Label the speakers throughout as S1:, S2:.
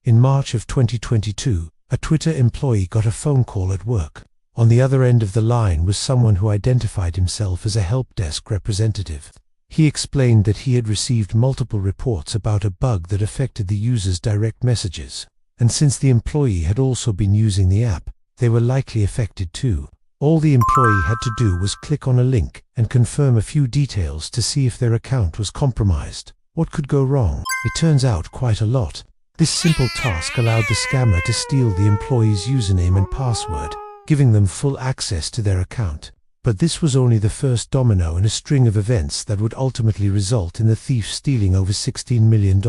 S1: In March of 2022, a Twitter employee got a phone call at work. On the other end of the line was someone who identified himself as a help desk representative. He explained that he had received multiple reports about a bug that affected the user's direct messages, and since the employee had also been using the app, they were likely affected too. All the employee had to do was click on a link and confirm a few details to see if their account was compromised. What could go wrong? It turns out quite a lot. This simple task allowed the scammer to steal the employee's username and password, giving them full access to their account. But this was only the first domino in a string of events that would ultimately result in the thief stealing over $16 million.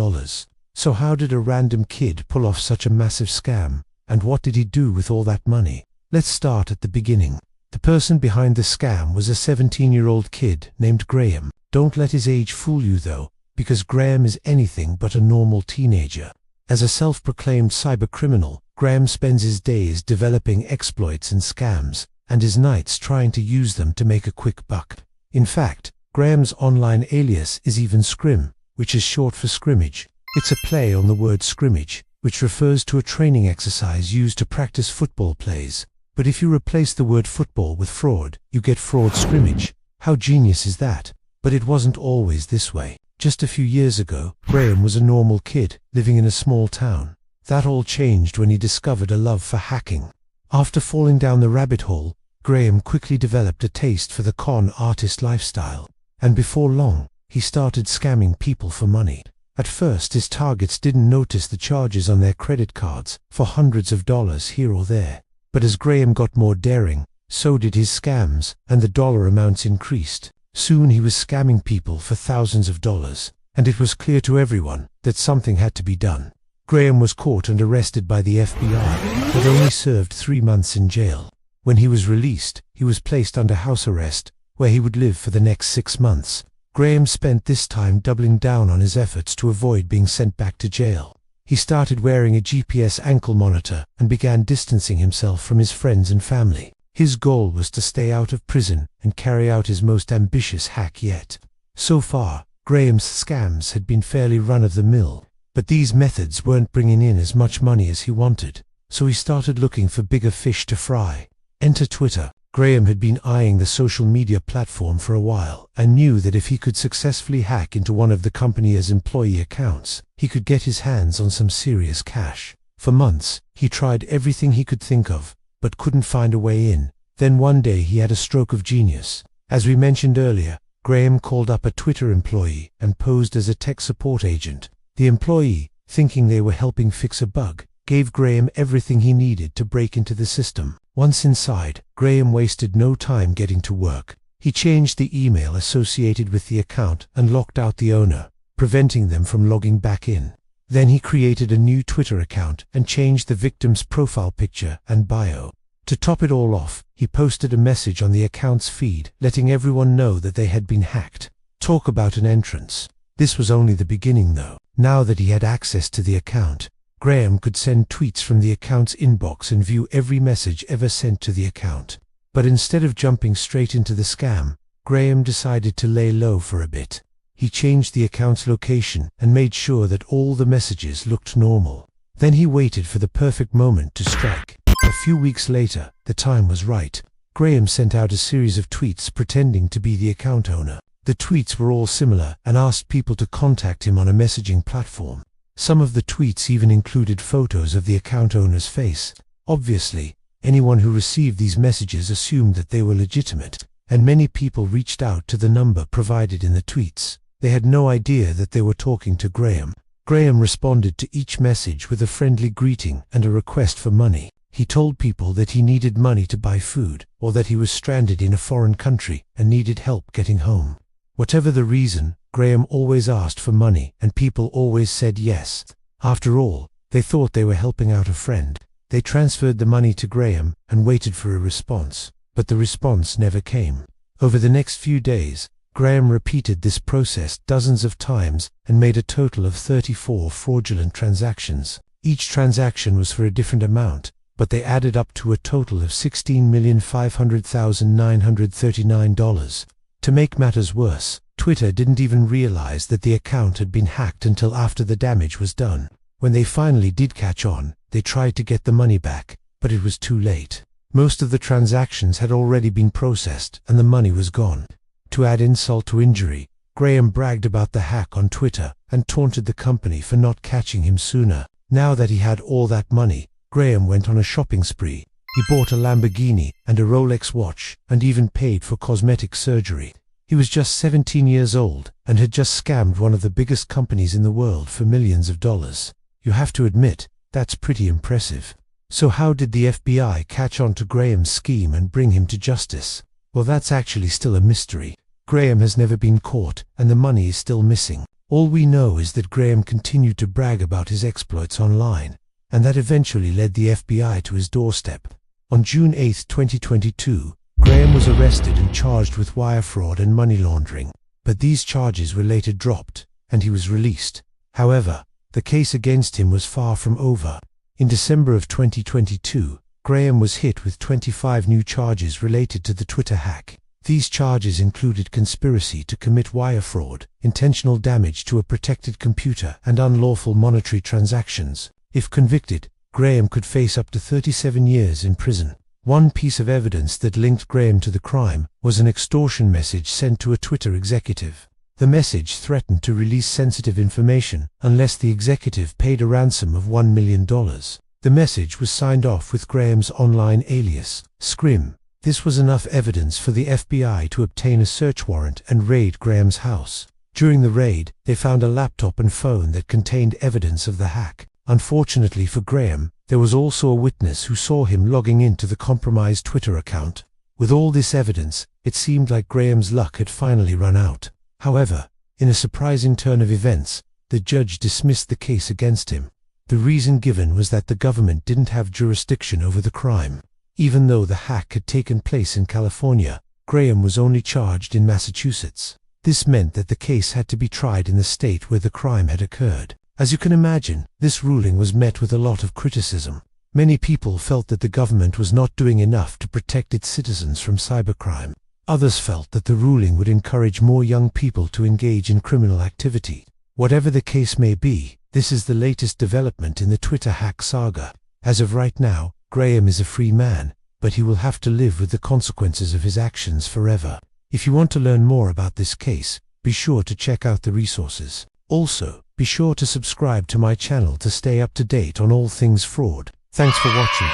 S1: So how did a random kid pull off such a massive scam? And what did he do with all that money? Let's start at the beginning. The person behind the scam was a 17-year-old kid named Graham. Don't let his age fool you though, because Graham is anything but a normal teenager. As a self-proclaimed cybercriminal, Graham spends his days developing exploits and scams, and his nights trying to use them to make a quick buck. In fact, Graham's online alias is even Scrim, which is short for scrimmage. It's a play on the word scrimmage, which refers to a training exercise used to practice football plays. But if you replace the word football with fraud, you get fraud scrimmage. How genius is that? But it wasn't always this way. Just a few years ago, Graham was a normal kid, living in a small town. That all changed when he discovered a love for hacking. After falling down the rabbit hole, Graham quickly developed a taste for the con artist lifestyle. And before long, he started scamming people for money. At first, his targets didn't notice the charges on their credit cards for hundreds of dollars here or there. But as Graham got more daring, so did his scams, and the dollar amounts increased. Soon he was scamming people for thousands of dollars, and it was clear to everyone that something had to be done. Graham was caught and arrested by the FBI, but only served 3 months in jail. When he was released, he was placed under house arrest, where he would live for the next 6 months. Graham spent this time doubling down on his efforts to avoid being sent back to jail. He started wearing a GPS ankle monitor and began distancing himself from his friends and family. His goal was to stay out of prison and carry out his most ambitious hack yet. So far, Graham's scams had been fairly run-of-the-mill, but these methods weren't bringing in as much money as he wanted, so he started looking for bigger fish to fry. Enter Twitter. Graham had been eyeing the social media platform for a while and knew that if he could successfully hack into one of the company's employee accounts, he could get his hands on some serious cash. For months, he tried everything he could think of, but couldn't find a way in. Then one day he had a stroke of genius. As we mentioned earlier, Graham called up a Twitter employee and posed as a tech support agent. The employee, thinking they were helping fix a bug, gave Graham everything he needed to break into the system. Once inside, Graham wasted no time getting to work. He changed the email associated with the account and locked out the owner, preventing them from logging back in. Then he created a new Twitter account and changed the victim's profile picture and bio. To top it all off, he posted a message on the account's feed letting everyone know that they had been hacked. Talk about an entrance. This was only the beginning though. Now that he had access to the account, Graham could send tweets from the account's inbox and view every message ever sent to the account. But instead of jumping straight into the scam, Graham decided to lay low for a bit. He changed the account's location and made sure that all the messages looked normal. Then he waited for the perfect moment to strike. A few weeks later, the time was right. Graham sent out a series of tweets pretending to be the account owner. The tweets were all similar and asked people to contact him on a messaging platform. Some of the tweets even included photos of the account owner's face. Obviously, anyone who received these messages assumed that they were legitimate, and many people reached out to the number provided in the tweets. They had no idea that they were talking to Graham. Graham responded to each message with a friendly greeting and a request for money. He told people that he needed money to buy food, or that he was stranded in a foreign country and needed help getting home. Whatever the reason, Graham always asked for money, and people always said yes. After all, they thought they were helping out a friend. They transferred the money to Graham and waited for a response, but the response never came. Over the next few days, Graham repeated this process dozens of times and made a total of 34 fraudulent transactions. Each transaction was for a different amount, but they added up to a total of $16,500,939. To make matters worse, Twitter didn't even realize that the account had been hacked until after the damage was done. When they finally did catch on, they tried to get the money back, but it was too late. Most of the transactions had already been processed and the money was gone. To add insult to injury, Graham bragged about the hack on Twitter and taunted the company for not catching him sooner. Now that he had all that money, Graham went on a shopping spree. He bought a Lamborghini and a Rolex watch and even paid for cosmetic surgery. He was just 17 years old and had just scammed one of the biggest companies in the world for millions of dollars. You have to admit, that's pretty impressive. So how did the FBI catch on to Graham's scheme and bring him to justice? Well, that's actually still a mystery. Graham has never been caught and the money is still missing. All we know is that Graham continued to brag about his exploits online, and that eventually led the FBI to his doorstep. On June 8, 2022, Graham was arrested and charged with wire fraud and money laundering, but these charges were later dropped, and he was released. However, the case against him was far from over. In December of 2022, Graham was hit with 25 new charges related to the Twitter hack. These charges included conspiracy to commit wire fraud, intentional damage to a protected computer, and unlawful monetary transactions. If convicted, Graham could face up to 37 years in prison. One piece of evidence that linked Graham to the crime was an extortion message sent to a Twitter executive. The message threatened to release sensitive information unless the executive paid a ransom of $1 million. The message was signed off with Graham's online alias, Scrim. This was enough evidence for the FBI to obtain a search warrant and raid Graham's house. During the raid, they found a laptop and phone that contained evidence of the hack. Unfortunately for Graham, there was also a witness who saw him logging into the compromised Twitter account. With all this evidence, it seemed like Graham's luck had finally run out. However, in a surprising turn of events, the judge dismissed the case against him. The reason given was that the government didn't have jurisdiction over the crime. Even though the hack had taken place in California, Graham was only charged in Massachusetts. This meant that the case had to be tried in the state where the crime had occurred. As you can imagine, this ruling was met with a lot of criticism. Many people felt that the government was not doing enough to protect its citizens from cybercrime. Others felt that the ruling would encourage more young people to engage in criminal activity. Whatever the case may be, this is the latest development in the Twitter hack saga. As of right now, Graham is a free man, but he will have to live with the consequences of his actions forever. If you want to learn more about this case, be sure to check out the resources. Also, be sure to subscribe to my channel to stay up to date on all things fraud. Thanks for watching.